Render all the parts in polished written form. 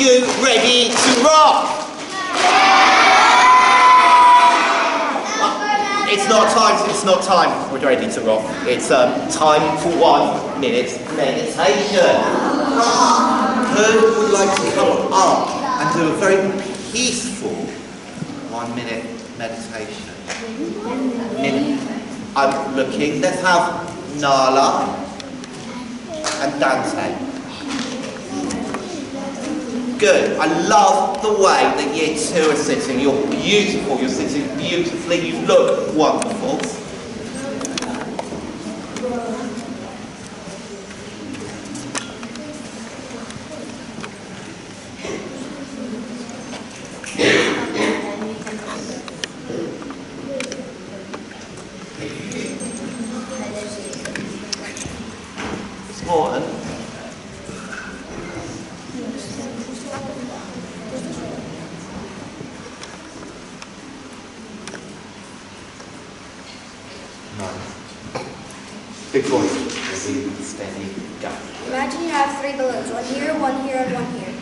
you ready to rock? It's not time. We're ready to rock. It's time for 1 minute meditation. Who would like to come up and do a very peaceful 1 minute meditation? I'm looking. Let's have Nala and Dante. Good. I love the way that you two are sitting. You're beautiful. You're sitting beautifully. You look wonderful. Morton. Big boy. Steady, go. Imagine you have 3 balloons, one here, and one here.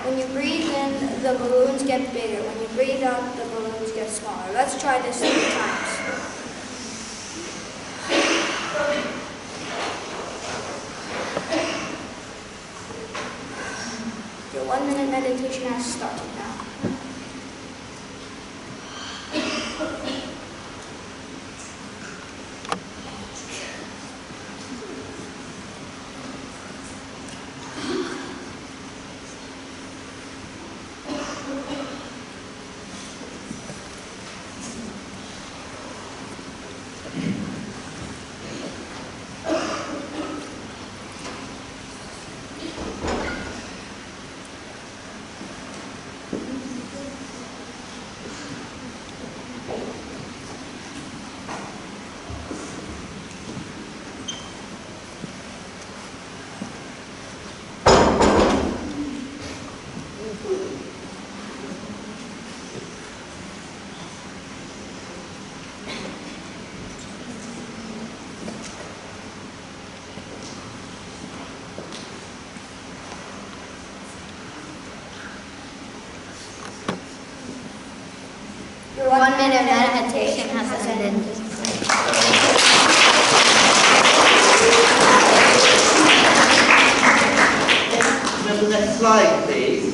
When you breathe in, the balloons get bigger. When you breathe out, the balloons get smaller. Let's try this 3 times. Your 1 minute meditation has started now. Your 1 minute meditation has ended. Remember the next slide, please.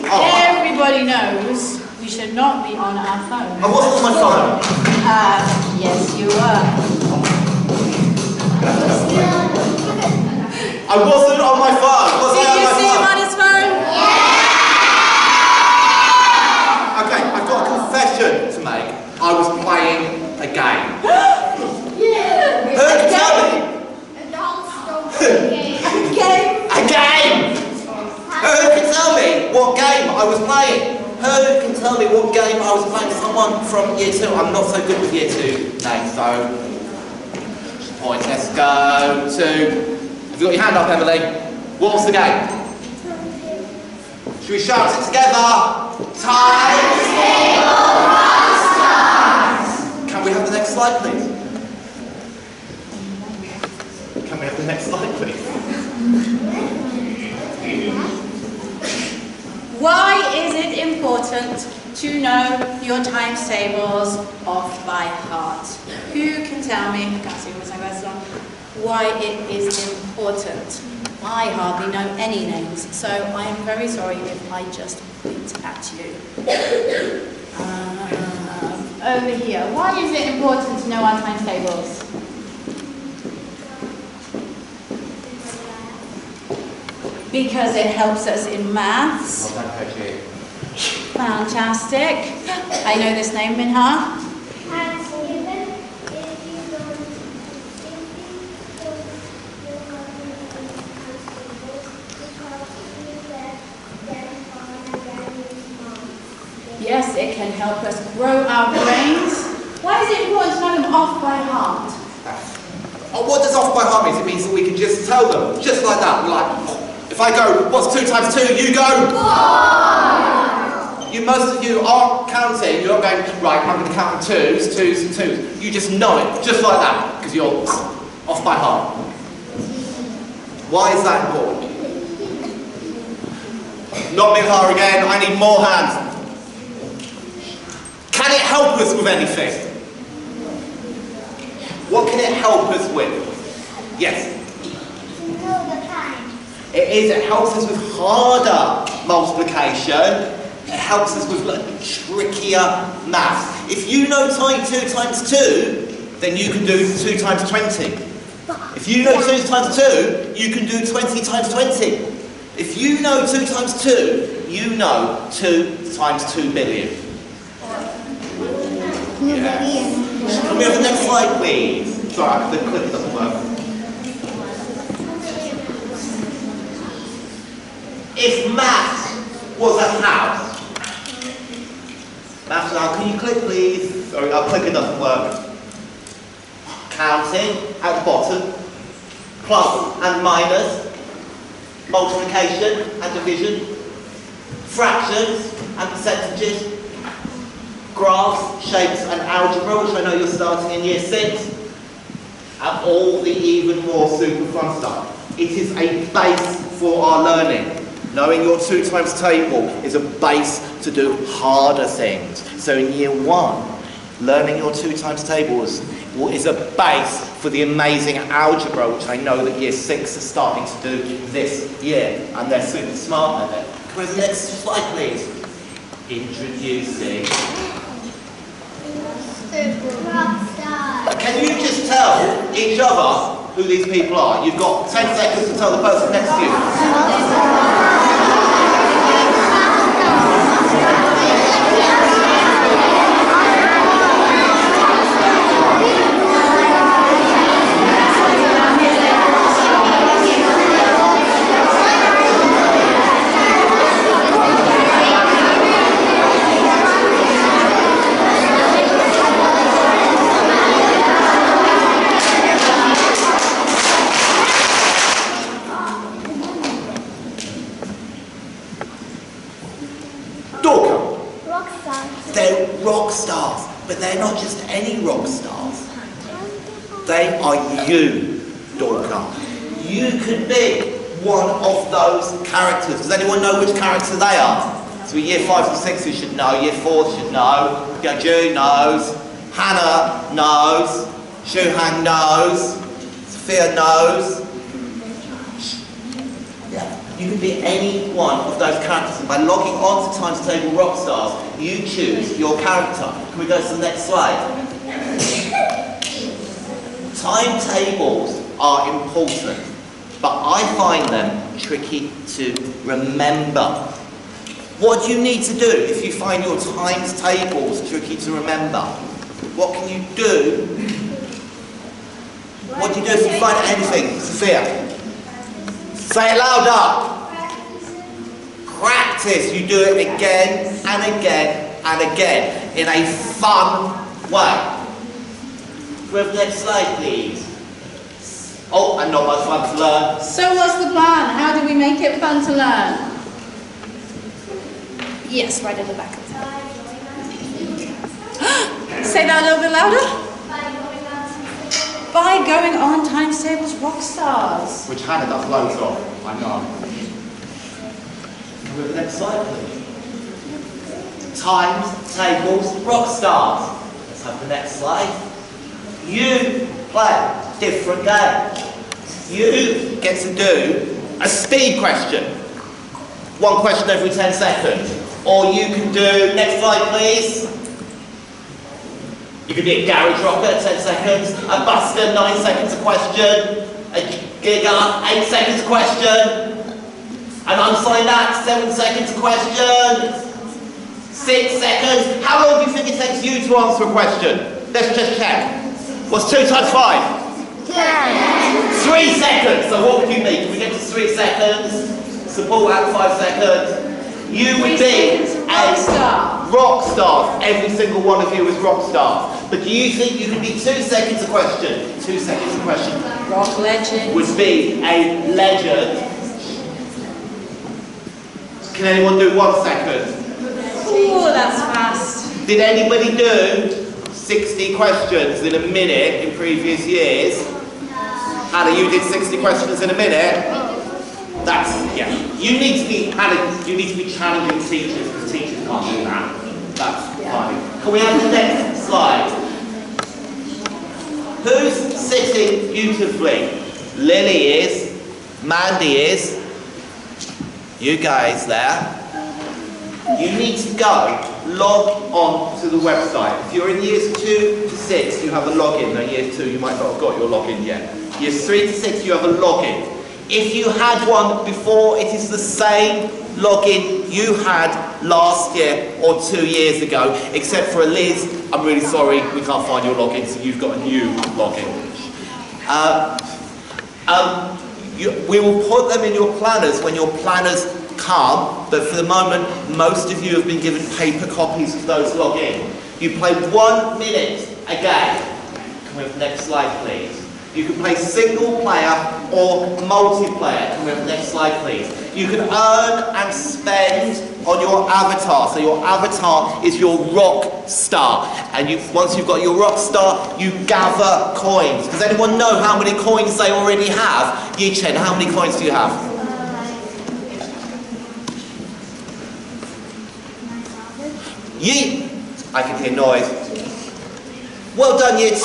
Everybody knows we should not be on our phone. I wasn't on my phone. Yes, you were. I wasn't on my phone. Was I on my phone? Did you see him on his phone? Yeah! Okay, I've got a confession to make. I was playing a game. Who can tell me? A game! Who can tell me what game I was playing? Who can tell me what game I was playing? Someone from year 2. I'm not so good with year 2 names, so point. Let's go to. Have you got your hand up, Emily? What was the game? Should we shout it together? Times Table Rockstars! Can we have the next slide, please? Can we have the next slide, please? Why is it important to know your times tables off by heart? Who can tell me, I can't see with my glasses on, why it is important? I hardly know any names, so I am very sorry if I just point at you. Over here, why is it important to know our times tables? Because it helps us in maths. Fantastic. I know this name, Minha. Yes, it can help us grow our brains. Why is it important to know them off by heart? What does off by heart mean? It means that we can just tell them, just like that. We're like, if I go, what's 2 times 2? You go. 4. Most of you aren't counting. You're not going, right, I'm going to count in 2s, 2s and 2s. You just know it, just like that, because you're off by heart. Why is that important? Not me hard again, I need more hands. Can it help us with anything? What can it help us with? Yes? It is, it helps us with harder multiplication. It helps us with trickier maths. If you know 2 times 2, then you can do 2 times 20. If you know 2 times 2, you can do 20 times 20. If you know 2 times 2, you know 2 times 2 billion. Yeah. Can we have the next slide, please? Sorry, the clip doesn't work. If maths was a house, maths, now can you click, please? Sorry, our clicker doesn't work. Counting at the bottom, plus and minus, multiplication and division, fractions and percentages, graphs, shapes and algebra, which I know you're starting in year 6, and all the even more super fun stuff. It is a base for our learning. Knowing your 2 times table is a base to do harder things. So in year 1, learning your 2 times tables is a base for the amazing algebra, which I know that year 6 are starting to do this year, and they're super smart at it. Can we have the next slide, please? Introducing RockStar. Can you just tell each other who these people are? You've got 10 seconds to tell the person next to you. They're rock stars, but they're not just any rock stars. They are you, Dorca. You could be one of those characters. Does anyone know which character they are? So year 5 and 6 should know, year 4 should know, Gaju knows, Hannah knows, Shuhang knows, Sophia knows. You can be any one of those characters, and by logging on to Times Table Rockstars, you choose your character. Can we go to the next slide? Timetables are important, but I find them tricky to remember. What do you need to do if you find your times tables tricky to remember? What can you do? What do you do if you find anything? Sophia? Say it louder. Practice. You do it again and again and again in a fun way. With the next slide, please. Oh, and not much fun to learn. So what's the plan? How do we make it fun to learn? Yes, right at the back. Say that a little bit louder. By going on Times Tables Rockstars. Which Hannah does loads of, I know. Can we have the next slide, please? Times Tables Rockstars. Let's have the next slide. You play different games. You get to do a speed question. 1 question every 10 seconds. Or you can do, next slide please. You could be a garage rocker, 10 seconds. A buster, 9 seconds a question. A gigger, 8 seconds a question. An unsigned act, 7 seconds a question. 6 seconds. How long do you think it takes you to answer a question? Let's just check. What's 2 times 5? 10. 3 seconds. So what would you be? Can we get to 3 seconds? Support at 5 seconds. You would be a star. rock stars. Every single one of you is rock stars. But do you think you can be 2 seconds a question? 2 seconds a question. Rock legend. Would be a legend. Can anyone do 1 second? Ooh, that's fast. Did anybody do 60 questions in a minute in previous years? Hannah, you did 60 questions in a minute? That's, yeah. You need to be challenging teachers, because teachers can't do that. That's fine. Can we have the next slide? Who's sitting beautifully? Lily is. Mandy is. You guys there. You need to go, log on to the website. If you're in years 2 to 6, you have a login. Now year 2, you might not have got your login yet. Years 3 to 6, you have a login. If you had one before, it is the same login you had last year or 2 years ago, except for Liz. I'm really sorry, we can't find your login, so you've got a new login. We will put them in your planners when your planners come, but for the moment, most of you have been given paper copies of those login. You play 1 minute a game. Can we have the next slide, please? You can play single player or multiplayer. Can we have the next slide, please? You can earn and spend on your avatar. So your avatar is your rock star. And once you've got your rock star, you gather coins. Does anyone know how many coins they already have? Yichen, how many coins do you have? I can hear noise. Well done, year 2.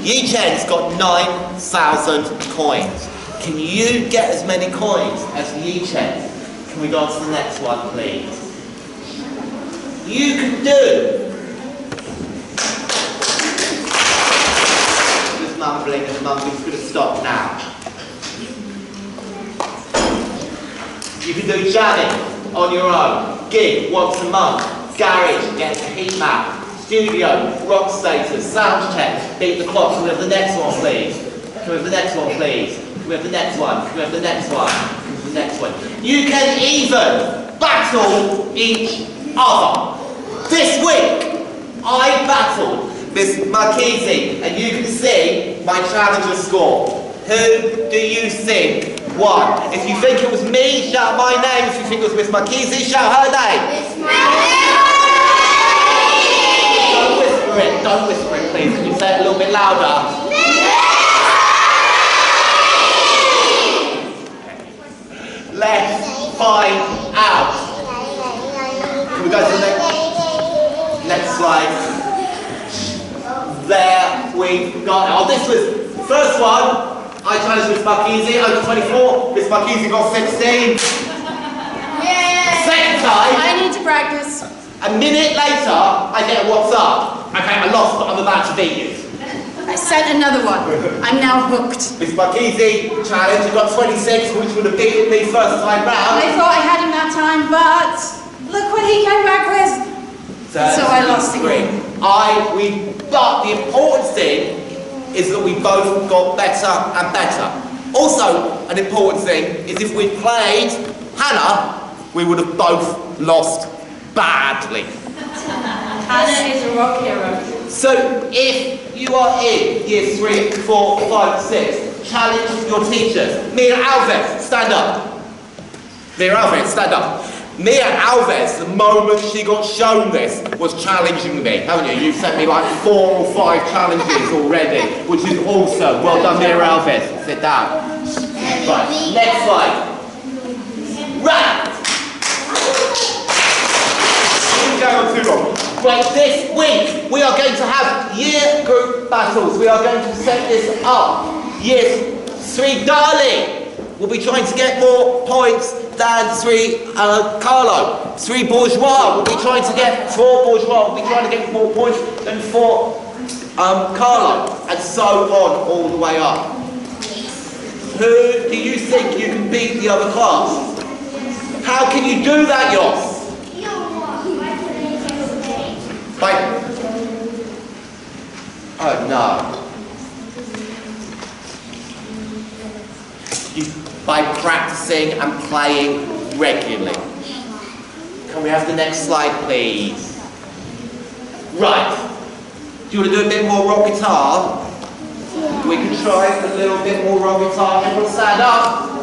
Yichen's got 9,000 coins. Can you get as many coins as Yichen? Can we go on to the next one, please? You can do. Just mumbling and mumbling's going to stop now. You can do jamming on your own. Gig once a month. Garage, get a heat map. Studio, rock status, sound check, beat the clock. Can we have the next one, please? Can we have the next one, please? Can we have the next one? Can we have the next one? Can we have the next one? You can even battle each other. This week, I battled Miss Marchese, and you can see my challenger score. Who do you think won? If you think it was me, shout my name. If you think it was Miss Marchese, shout her name. Miss Marchese! Don't whisper it, please. Can you say it a little bit louder? Let's find out. Can we go to the next slide? There we go. Oh, this was first one. I challenged Miss Marchese, over 24. Miss Marchese got 16. Yeah. Second time. I need to practice. A minute later, I get a WhatsApp. Okay, I lost, but I'm about to beat you. I sent another one. I'm now hooked. Miss Marchese, challenge, you got 26, which would have beaten me first time round. I thought I had him that time, but look what he came back with. So I lost again. But the important thing is that we both got better and better. Also, an important thing is if we played Hannah, we would have both lost badly. Hannah is a rock hero. So if you are in years 3, 4, 5, 6, challenge your teachers. Mia Alves, stand up. Mia Alves, stand up. Mia Alves, the moment she got shown this, was challenging me, haven't you? You've sent me like 4 or 5 challenges already, which is awesome. Well done, Mia Alves. Sit down. Right, next slide. Right. Go on too long. Right, this week we are going to have year group battles. We are going to set this up. Year 3 Darling will be trying to get more points than 3 Carlo. 3 Bourgeois will be trying to get 4 Bourgeois will be trying to get more points than 4 Carlo, and so on all the way up. Who do you think you can beat the other class? How can you do that, Jos? Oh no. By practicing and playing regularly. Can we have the next slide, please? Right. Do you want to do a bit more rock guitar? We can try a little bit more rock guitar. Everyone stand up.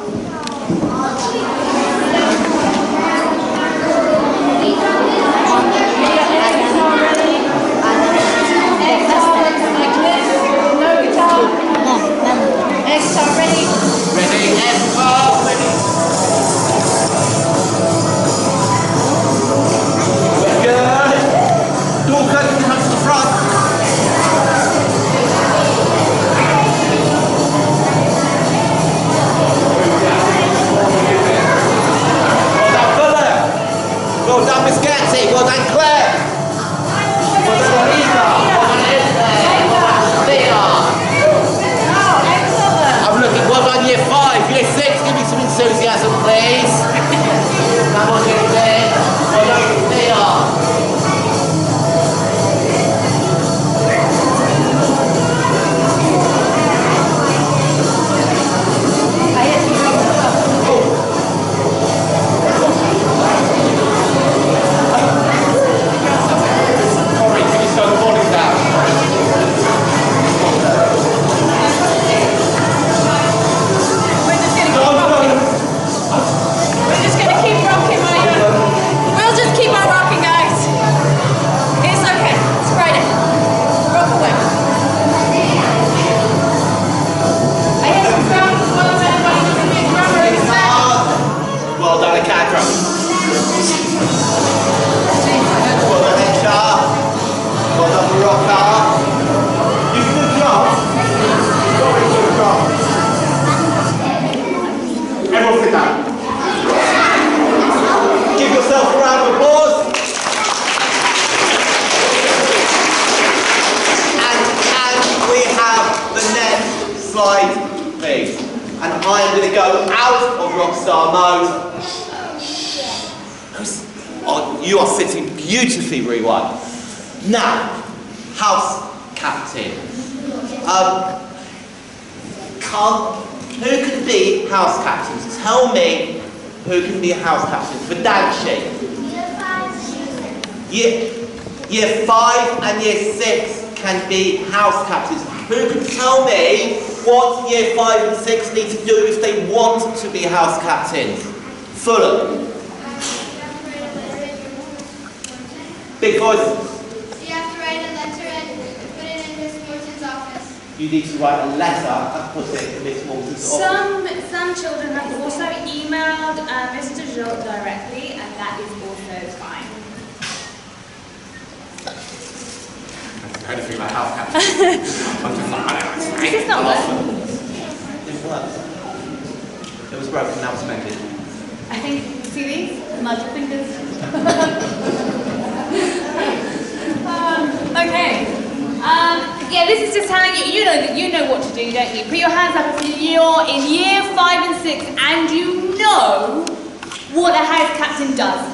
Ready? Ready, everyone, ready. Good. Door curtain comes to the front. Well done, Fuller. Well done, Miss Gatsy. Well done, Claire. Well done, Lisa. Well done, Esther. Well done, Thea. I'm looking, well done, year 5, year 6, give me some enthusiasm, please. Come on, year 10. Well done, Thea. Sorry, can you slow the volume down? We're just going to keep rocking, we'll just keep on rocking, guys. It's okay. It's Friday. Rock away. I hear some drums as well. If anybody's going to be a drummer in there. Well done, a cat drum. Well done, Extra. Well done, the rocker. You can do drums. Sorry, do drums. Everyone sit down. Give yourself a round of applause. And we have the next slide, please. And I am going to go out of RockStar mode. Oh, you are sitting beautifully, everyone. Now, house captain. Who can be house captains? Tell me who can be house captains. Vedanshi. Year 5 and year 6 can be house captains. Who can tell me what year 5 and 6 need to do if they want to be house captains? Fulham. Big voice. You have to write a letter and put it in Miss Morton's office. You need to write a letter and put it in Miss Morton's office. Some children have also emailed Mr. Jot directly, and that is also fine. Anything like house captain. I'm just like, I know, it's great. It's not It worked. It was broken, now it's mended. I think, see these? Mud fingers. Okay. Yeah, this is just how you know what to do, don't you? Put your hands up if you're in year 5 and 6 and you know what a house captain does.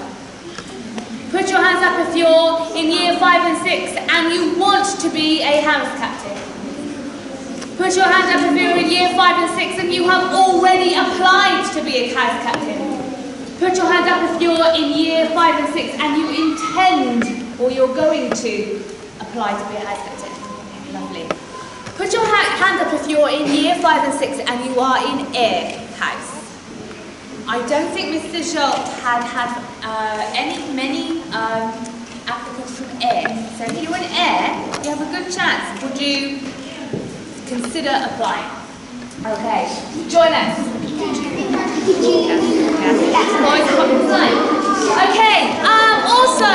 Put your hands up if you're in year 5 and 6 and you want to be a house captain. Put your hands up if you're in year 5 and 6 and you have already applied to be a house captain. Put your hands up if you're in year 5 and 6 and you intend or you're going to apply to be a house captain. Lovely. Put your hand up if you're in year 5 and 6 and you are in air house. I don't think Mr. Schultz had many applicants from air. So if you're in air, you have a good chance. Would you consider applying? Okay, join us. Okay, also,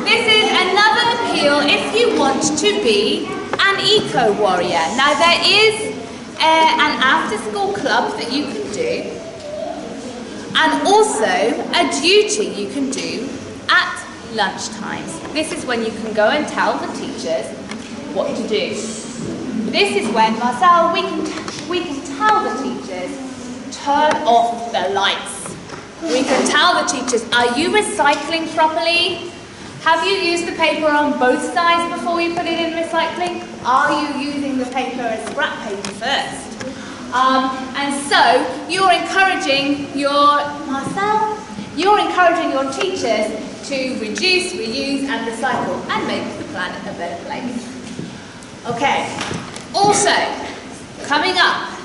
this is another appeal if you want to be an eco-warrior. Now there is an after-school club that you can do, and also a duty you can do at lunchtimes. This is when you can go and tell the teachers what to do. This is when, Marcel, we can tell the teachers, turn off the lights. We can tell the teachers, are you recycling properly? Have you used the paper on both sides before you put it in recycling? Are you using the paper as scrap paper first? And so you're encouraging your teachers to reduce, reuse and recycle and make the planet a better place. Okay, also coming up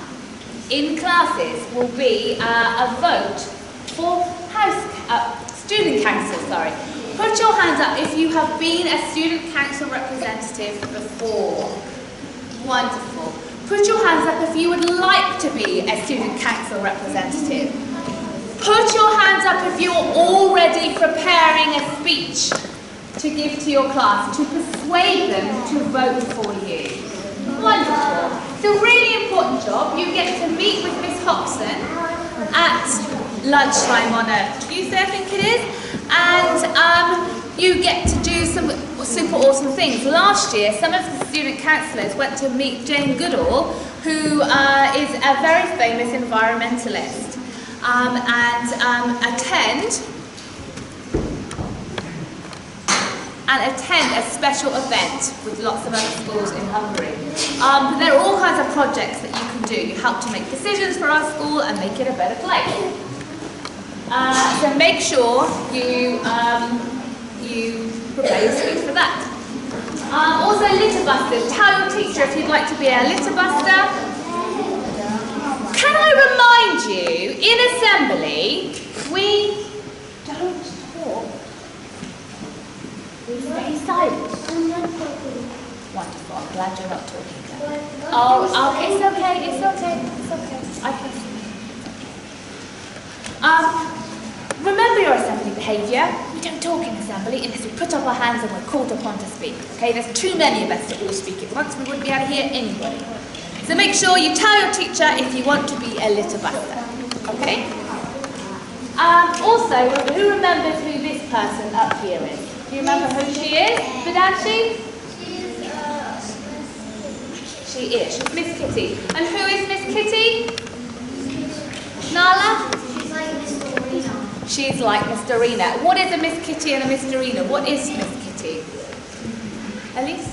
in classes will be a vote for student council, sorry. Put your hands up if you have been a student council representative before. Wonderful. Put your hands up if you would like to be a student council representative. Put your hands up if you're already preparing a speech to give to your class, to persuade them to vote for you. Wonderful. It's a really important job. You get to meet with Miss Hobson at lunchtime on a Tuesday, I think it is, and you get to do some super awesome things. Last year, some of the student councillors went to meet Jane Goodall, who is a very famous environmentalist, attend a special event with lots of other schools in Hungary. But there are all kinds of projects that you can do. You help to make decisions for our school and make it a better place. So make sure you prepare your speech for that. Also litter busters. Tell your teacher if you'd like to be a litter buster. Can I remind you, in assembly, we don't talk. We stay silent. Wonderful. I'm glad you're not talking then. Oh, it's okay. It's okay. It's okay. I can see. Remember your assembly behaviour. We don't talk in assembly unless we put up our hands and we're called upon to speak. Okay, there's too many of us to all speak at once. We wouldn't be able to hear anybody. So make sure you tell your teacher if you want to be a litter buster. Okay? Also, who remembers who this person up here is? Do you remember who she is? Vidanshi? She is. She's Miss Kitty. And who is Miss Kitty? Nala? She's like Miss Dorina. What is a Miss Kitty and a Miss Dorina? What is Miss Kitty? Elise?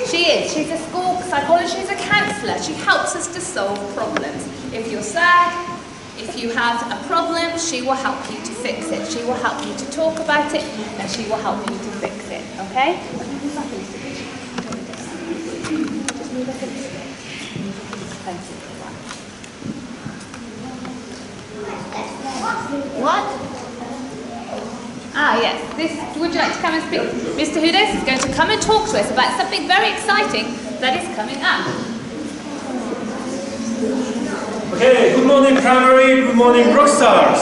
She is. She's a school psychologist. She's a counsellor. She helps us to solve problems. If you're sad, if you have a problem, she will help you to fix it. She will help you to talk about it, and she will help you to fix it. Okay? Just move us a little bit. Thank you. What? Ah, yes. Would you like to come and speak? Mr. Hudes is going to come and talk to us about something very exciting that is coming up. Okay, good morning primary, good morning rockstars.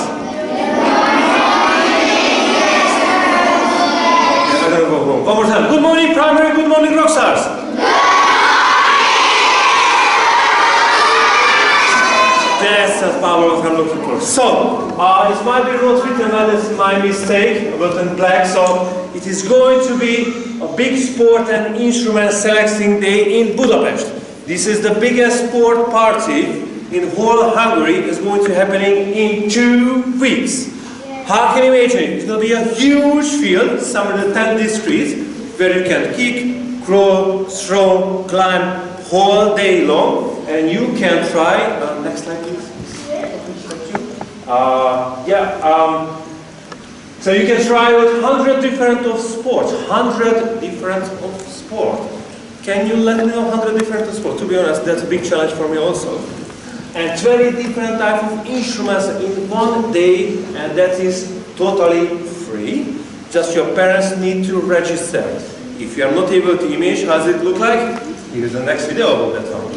I'm gonna go home. One more time. Good morning primary, good morning rockstars. That's the power of I'm looking for. So, it might be not written, but it's my mistake, but in black. So, it is going to be a big sport and instrument selecting day in Budapest. This is the biggest sport party in whole Hungary. It's going to be happening in 2 weeks. How can you imagine it? It's going to be a huge field, somewhere in the 10 districts, where you can kick, crawl, throw, climb, whole day long. And you can try, next slide please. So you can try with 100 different of sports. 100 different of sport. Can you let me know 100 different of sport? To be honest, that's a big challenge for me also. And 20 different types of instruments in one day, and that is totally free. Just your parents need to register. If you are not able to image, how does it look like? Here's the next video about that one.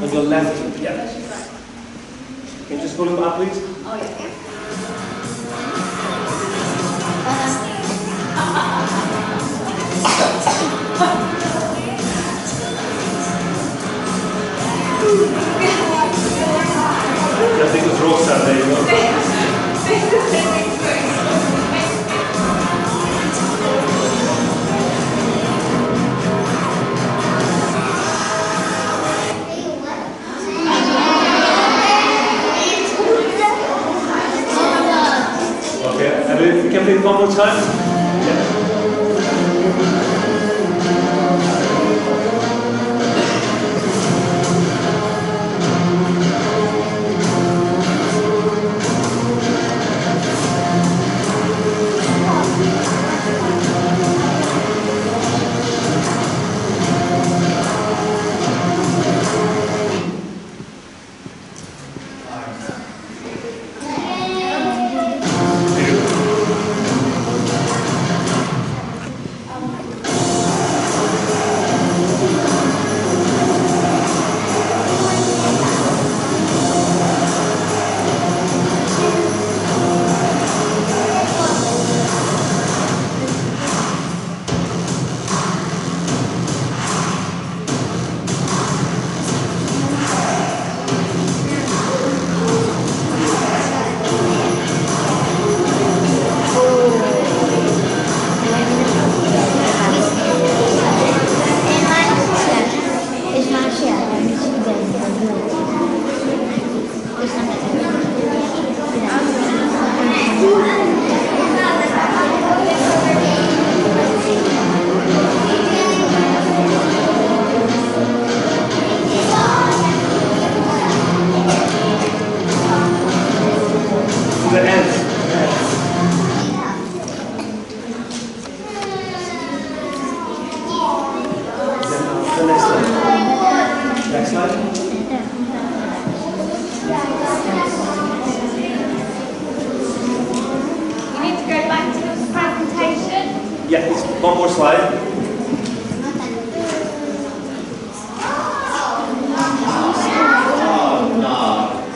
On your left, yeah. Can you just pull him up, please? Oh, yeah. I think it's RockStar, there you go. one more time. Yeah. Yeah, it's one more slide.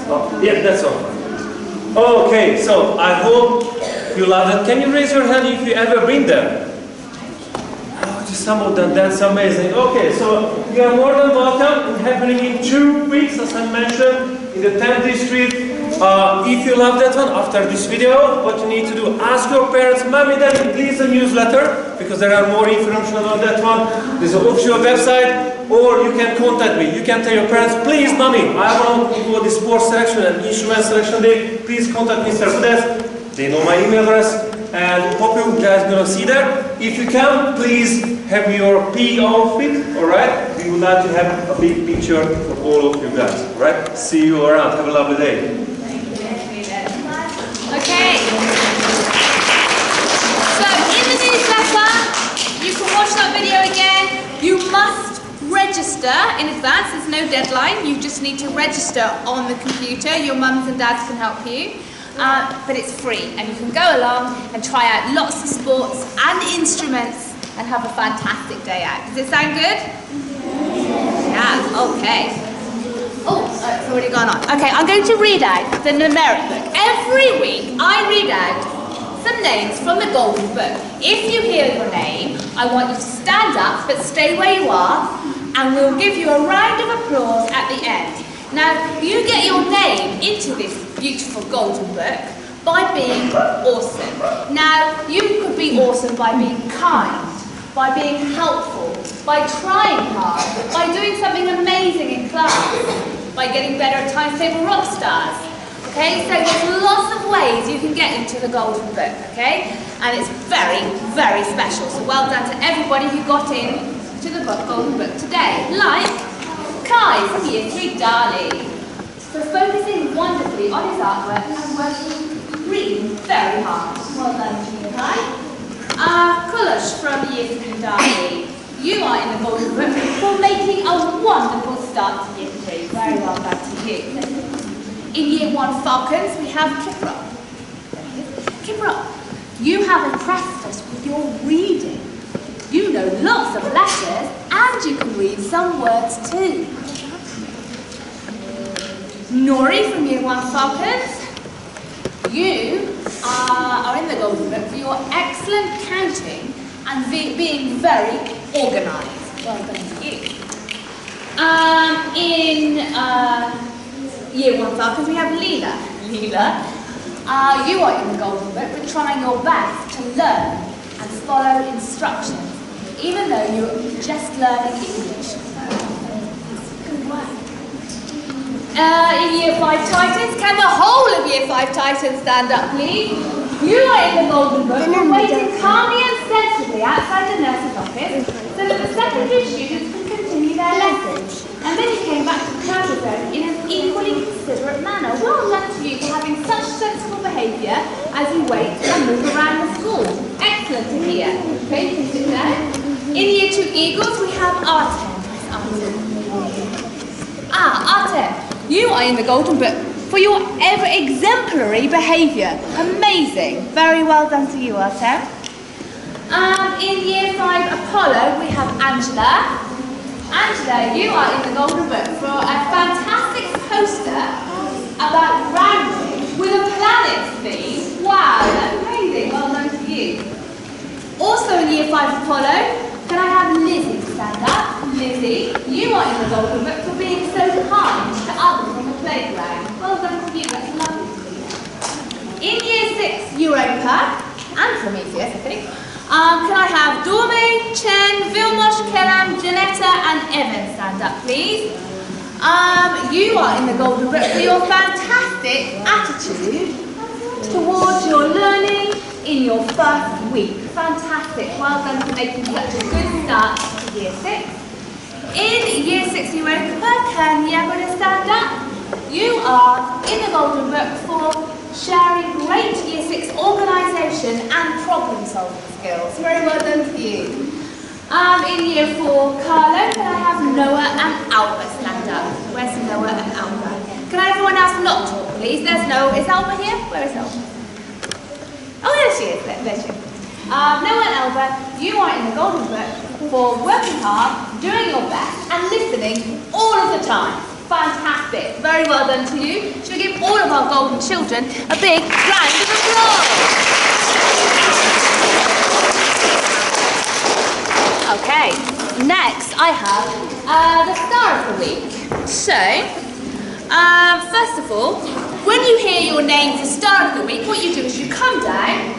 Oh, yeah, that's all. Okay, so I hope you love it. Can you raise your hand if you ever been there? Oh, just some of them, that's amazing. Okay, so you are more than welcome. It's happening in 2 weeks, as I mentioned, in the 10th district. If you love that one, after this video, what you need to do, ask your parents, Mommy, Daddy, please a newsletter, because there are more information on that one. There's an official website, or you can contact me. You can tell your parents, please, Mommy, I want to go to the sports selection and instrument selection day. Please contact Mr. Hudes. They know my email address, and hope you guys are going to see that. If you can, please have your PE outfit, alright? We would like to have a big picture of all of you guys, alright? See you around. Have a lovely day. Okay. So in the newsletter, you can watch that video again. You must register in advance. There's no deadline. You just need to register on the computer. Your mums and dads can help you. But it's free, and you can go along and try out lots of sports and instruments and have a fantastic day out. Does it sound good? Yeah, okay. Oh, it's already gone on. Okay, I'm going to read out the numeric book. Every week, I read out some names from the golden book. If you hear your name, I want you to stand up, but stay where you are, and we'll give you a round of applause at the end. Now, you get your name into this beautiful golden book by being awesome. Now, you could be awesome by being kind, by being helpful, by trying hard, by doing something amazing in class, by getting better at times table rock stars. Okay, so there's lots of ways you can get into the golden book, okay? And it's very, very special. So well done to everybody who got in to the golden book today. Like Kai from Year 3 Dali, for focusing wonderfully on his artwork and working really very hard. Well done to you, Kai. Kulush from Year 3 Dali, you are in the golden book for making a wonderful start to Year 3. Very well done to you. In Year 1 Falcons, we have Kipra. Kipra, you have impressed us with your reading. You know lots of letters, and you can read some words too. Nori from Year 1 Falcons, you are in the golden book for your excellent counting and being very organised. Well done to you. In Year 1 Falcons, we have Leela. Leela, you are in the golden book for trying your best to learn and follow instructions, even though you're just learning English. Good work. In Year 5 Titans, can the whole of Year 5 Titans stand up, please? You are in the golden book for waiting calmly and sensibly outside the nurse's office so that the secondary students can continue their lessons. And then you came back to the class zone in an equally considerate manner. Well done to you for having such sensible behaviour as you wait and move around the school. Excellent to hear. Okay, you can sit down. In Year 2 Eagles, we have Artem. Where's Artem? Artem, you are in the golden book for your exemplary behaviour. Amazing. Very well done to you, Artem. In Year 5 Apollo, we have Angela. Angela, you are in the golden book for a fantastic poster about rounding with a planet theme. Wow, that's amazing. Well done to you. Also in Year 5 Apollo, can I have Lizzie stand up? Lizzie, you are in the golden book for being so kind to others on the playground. Well done to you. That's lovely. In Year 6 Europa, and Prometheus, I think. Can I have Dorme, Chen, Vilmos, Kellam, Janetta and Evan stand up, please? You are in the golden book for your fantastic attitude towards your learning in your first week. Fantastic. Well done for making such a good start to Year 6. In Year 6 Europa, can Yagoda stand up? You are in the golden book for sharing great Year 6 organisation and problem solving skills. Very well done to you. In Year 4, Carlo, can I have Noah and Albert stand up? Where's Noah and Albert? Can I have everyone else not talk, please? There's no, is Albert here? Where is Albert? Oh, there she is, there she is. Noah and Albert, you are in the golden book for working hard, doing your best and listening all of the time. Fantastic. Very well done to you. Should we give all of our golden children a big round of applause? Okay, next I have the star of the week. So, first of all, when you hear your name for star of the week, what you do is you come down,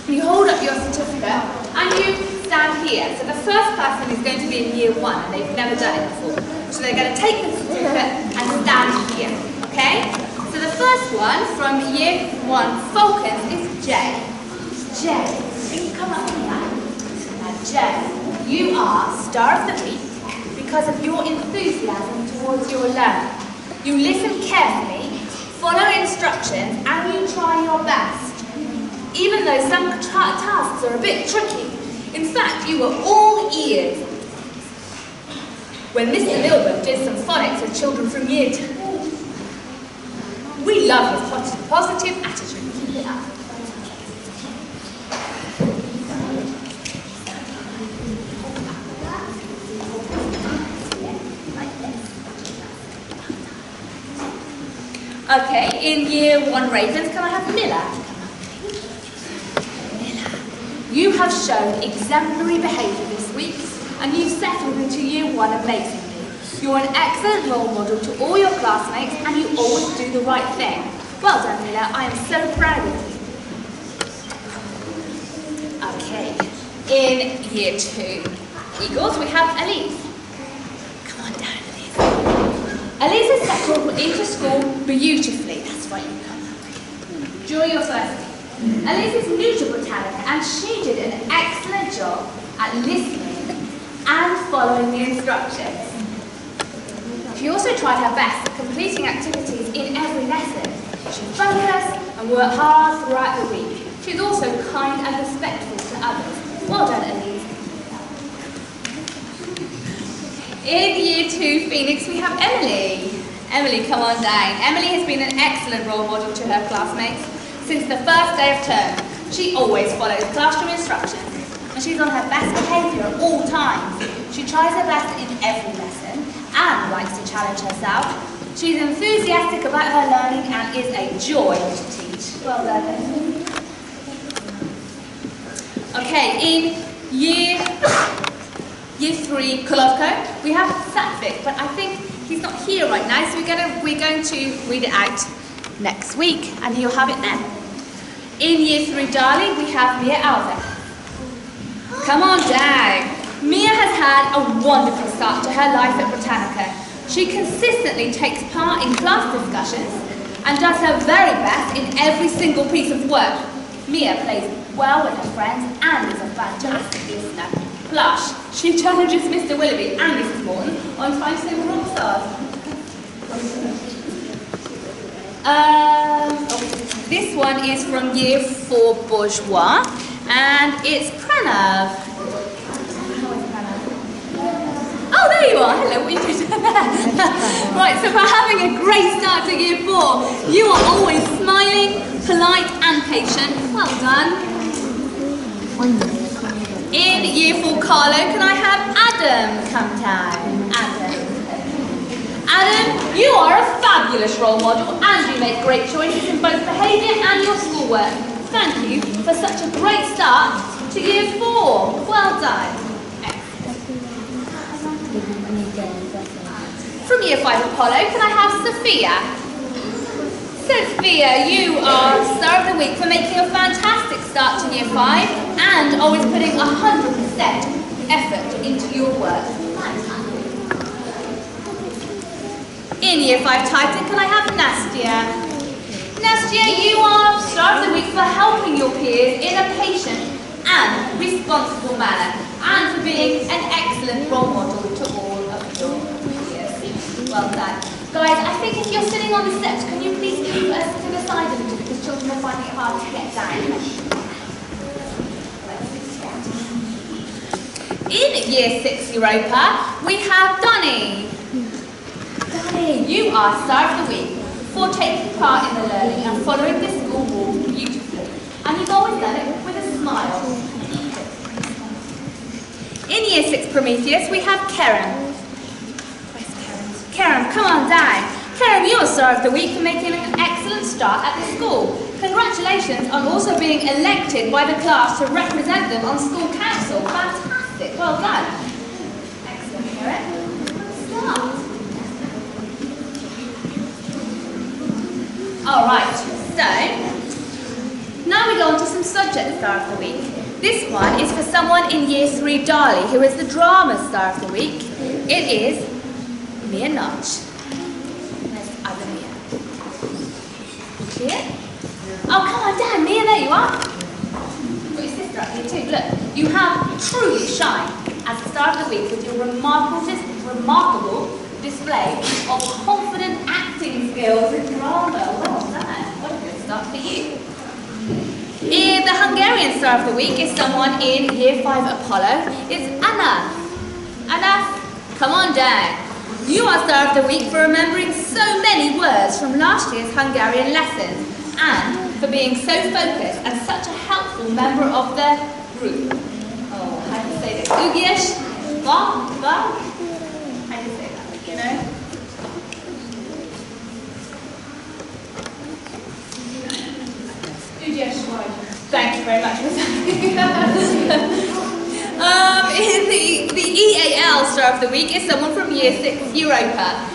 you hold up your certificate and you stand here. So the first person is going to be in Year 1 and they've never done it before. So they're going to take the certificate and stand here, okay? So the first one from Year 1 Focus is Jay. Jay, can you come up here? Now Jay, you are Star of the Week because of your enthusiasm towards your learning. You listen carefully, follow instructions and you try your best. Even though some tasks are a bit tricky. In fact, you were all ears when Mr. Milburn did some phonics with children from Year 2. We love his positive attitude. Keep it up. Okay, in Year 1 Ravens, can I have Miller? You have shown exemplary behaviour this week and you've settled into Year 1 amazingly. You're an excellent role model to all your classmates and you always do the right thing. Well done, Mila. I am so proud of you. Okay, in Year 2 Eagles, we have Elise. Come on down, Elise. Elise has settled into school beautifully. That's right, you come up. During your first week. Elise is new to Britannica and she did an excellent job at listening and following the instructions. She also tried her best at completing activities in every lesson. She focused and worked hard throughout the week. She's also kind and respectful to others. Well done, Elise. In Year 2 Phoenix, we have Emily. Emily, come on down. Emily has been an excellent role model to her classmates since the first day of term. She always follows classroom instructions and she's on her best behaviour at all times. She tries her best in every lesson and likes to challenge herself. She's enthusiastic about her learning and is a joy to teach. Well done, Emily. Okay, in Year 3 Kolodko, we have Satvik, but I think he's not here right now, so we're going to read it out next week, and he'll have it then. In Year 3 Dali, we have Mia Alva. Come on down. Mia has had a wonderful start to her life at Britannica. She consistently takes part in class discussions and does her very best in every single piece of work. Mia plays well with her friends and is a fantastic listener. Plus, she challenges Mr. Willoughby and Mrs. Morton on Times Table Rockstars. This one is from Year 4 Bourgeois, and it's Pranav. How is Pranav? Oh, there you are. Hello, what are you doing there? Right, so for having a great start to Year 4, you are always smiling, polite and patient. Well done. In Year 4 Carlo, can I have Adam come down? Adam, you are a fabulous role model and you make great choices in both behaviour and your schoolwork. Thank you for such a great start to Year 4. Well done. From Year 5 Apollo, can I have Sophia? Sophia, you are Star of the Week for making a fantastic start to Year 5 and always putting 100% effort into your work. In Year 5 Titan, can I have Nastia? Nastia, you are Star of the Week for helping your peers in a patient and responsible manner and for being an excellent role model to all of your peers. Well done. Guys, I think if you're sitting on the steps, can you please move us to the side a little because children are finding it hard to get down. In Year 6 Europa, we have Donnie. Donnie, you are Star of the Week for taking part in the learning and following the school walk beautifully. And you've always done it with a smile. In Year 6 Prometheus, we have Karen. Where's Karen? Karen, come on down. Karen, you are Star of the Week for making an excellent start at the school. Congratulations on also being elected by the class to represent them on school council. Fantastic, well done. Excellent, Karen. Start. Alright, so now we go on to some subject Star of the Week. This one is for someone in Year 3 Dali, who is the drama Star of the Week. It is Mia Notch. There's other Mia. Here? Oh, come on down, Mia, there you are. You've got your sister up here too. Look, you have truly shined as the Star of the Week with your remarkable display of confident acting skills in drama. Well done. What a good start for you. The Hungarian Star of the Week is someone in Year 5 Apollo. It's Anna. Anna, come on down. You are Star of the Week for remembering so many words from last year's Hungarian lessons and for being so focused and such a helpful member of the group. Oh, how do you say this? Ugies? Ba? How do you say that? You know? Thank you very much. In the EAL Star of the Week is someone from Year 6 Europa.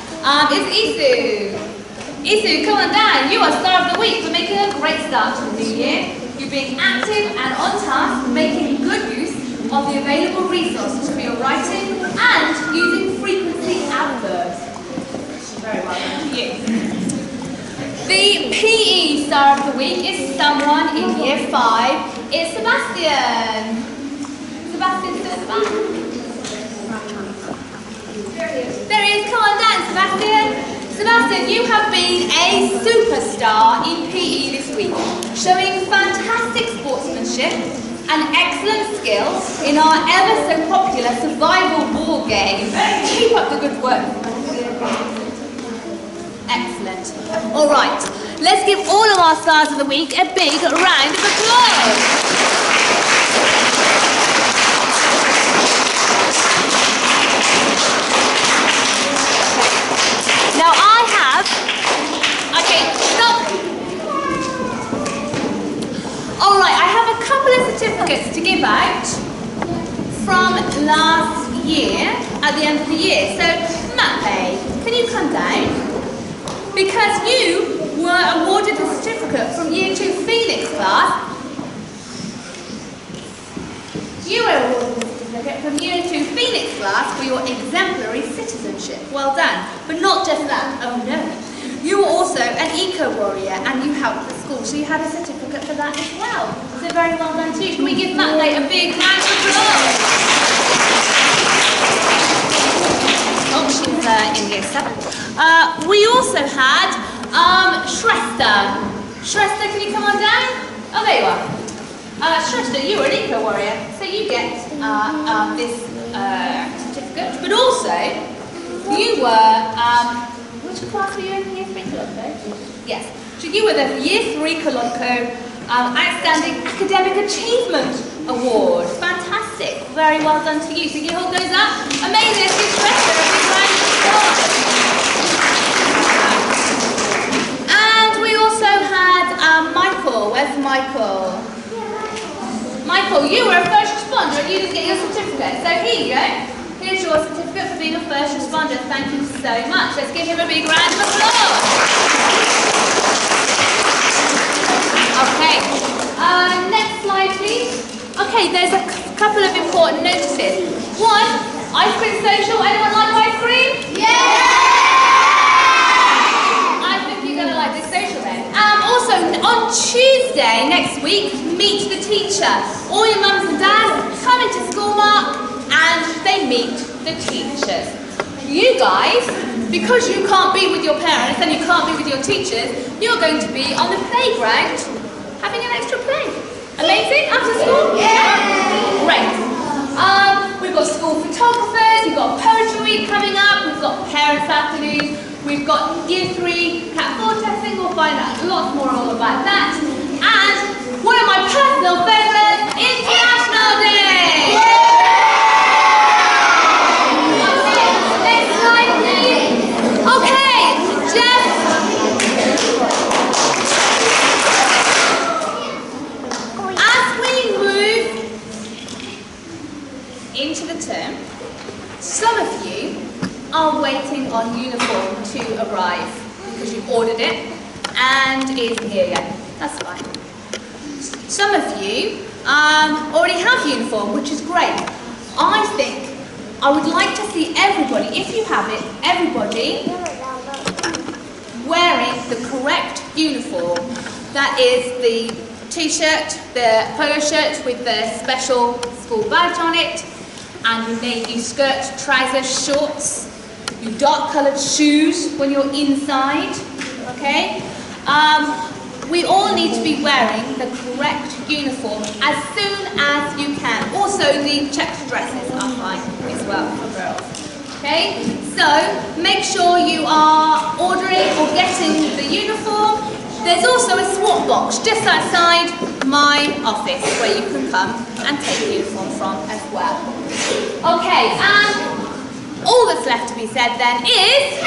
It's Isu. Isu, come on down. You are Star of the Week for making a great start to the new year. You're being active and on task, making good use of the available resources for your writing and using frequency adverbs. Very well done to you. The PE Star of the Week is someone in Year 5. It's Sebastian. Sebastian still at the back? There he is. Come on down, Sebastian. Sebastian, you have been a superstar in PE this week, showing fantastic sportsmanship and excellent skill in our ever so popular survival war game. Keep up the good work. Excellent. All right, let's give all of our stars of the week a big round of applause. Now I have, okay, stop. All right, I have a couple of certificates to give out from last year, at the end of the year. So, Mappe, can you come down? Because you were awarded a certificate from Year 2 Phoenix class. You were awarded a certificate from Year 2 Phoenix class for your exemplary citizenship. Well done. But not just that. Oh no. You were also an eco-warrior and you helped the school. So you had a certificate for that as well. So very well done too. Can we give Matt a big round of applause? Oh, she's in year 7. We also had Shrestha. Shrestha, can you come on down? Oh, there you are. Shrestha, you were an eco warrior, so you get this certificate. But also, you were, which class were you in? Year 3 Kolodko? Yes. So you were the Year 3 Kolodko Outstanding Academic Achievement Award. Fantastic. Very well done to you. So your hold goes up. Amazing. Let's give Shrestha a big round of applause. And we also had Michael. Where's Michael? Michael, you were a first responder and you didn't get your certificate. So here you go. Here's your certificate for being a first responder. Thank you so much. Let's give him a big round of applause. Okay. Next slide, please. Okay, there's a couple of important notices. One, ice cream social. Anyone like ice cream? Yeah! I think you're going to like this social then. Also, on Tuesday next week, meet the teacher. All your mums and dads come into school, Mark, and they meet the teachers. You guys, because you can't be with your parents and you can't be with your teachers, you're going to be on the playground having an extra play. Amazing? After school? Yeah! Great. We've got school photographers, we've got poetry week coming up, we've got parents' afternoons, we've got Year 3 Cat 4 testing, we'll find out lots more all about that. And one of my personal favourites, International Day! Next slide, please. Okay, Jeff. As we move into the term, some of you are waiting on uniform to arrive because you've ordered it and it isn't here yet. That's fine. Some of you already have uniform, which is great. I think I would like to see everybody, if you have it, everybody wearing the correct uniform. That is the t-shirt, the polo shirt with the special school badge on it, and your navy skirt, trousers, shorts, your dark coloured shoes when you're inside, okay? We all need to be wearing the correct uniform as soon as you can. Also, the checked dresses are fine as well for girls. Okay? So, make sure you are ordering or getting the uniform. There's also a swap box just outside my office where you can come and take the uniform from as well. Okay, and all that's left to be said then is...